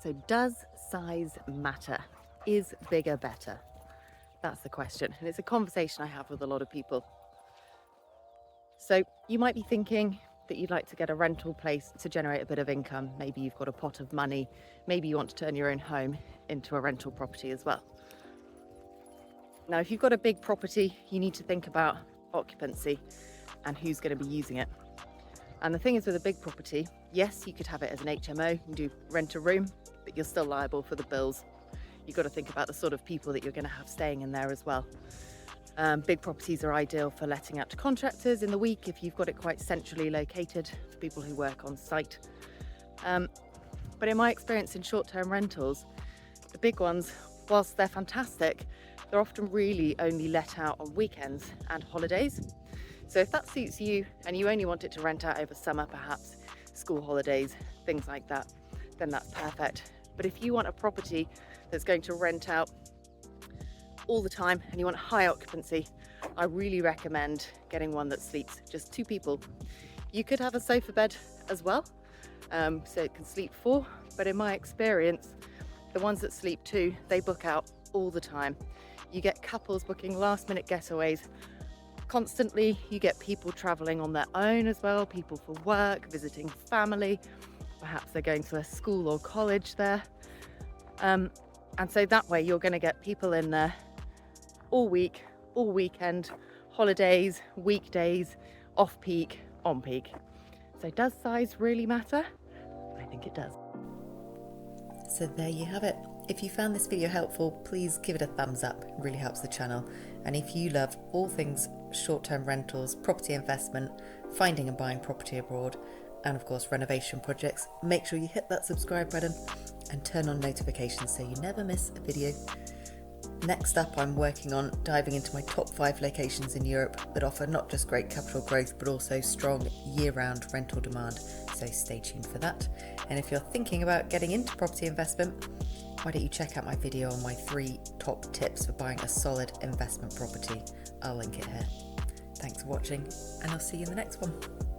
So does size matter? Is bigger better? That's the question. And it's a conversation I have with a lot of people. So you might be thinking that you'd like to get a rental place to generate a bit of income. Maybe you've got a pot of money. Maybe you want to turn your own home into a rental property as well. Now, if you've got a big property, you need to think about occupancy and who's going to be using it. And the thing is, with a big property, yes, you could have it as an HMO and do rent a room, but you're still liable for the bills. You've got to think about the sort of people that you're going to have staying in there as well. Big properties are ideal for letting out to contractors in the week if you've got it quite centrally located for people who work on site. But in my experience in short-term rentals, the big ones, whilst they're fantastic, they're often really only let out on weekends and holidays. So if that suits you and you only want it to rent out over summer, perhaps school holidays, things like that, then that's perfect. But if you want a property that's going to rent out all the time and you want high occupancy, I really recommend getting one that sleeps just 2 people. You could have a sofa bed as well, so it can sleep 4, but in my experience, the ones that sleep 2, they book out all the time. You get couples booking last minute getaways constantly. You get people traveling on their own as well, people for work, visiting family, perhaps they're going to a school or college there. And so that way you're going to get people in there all week, all weekend, holidays, weekdays, off peak, on peak. So does size really matter? I think it does. So there you have it. If you found this video helpful, please give it a thumbs up. It really helps the channel. And if you love all things short-term rentals, property investment, finding and buying property abroad, and of course renovation projects, make sure you hit that subscribe button and turn on notifications so you never miss a video. Next up, I'm working on diving into my top 5 locations in Europe that offer not just great capital growth but also strong year-round rental demand, so stay tuned for that. And if you're thinking about getting into property investment, why don't you check out my video on my 3 top tips for buying a solid investment property. I'll link it here. Thanks for watching, and I'll see you in the next one.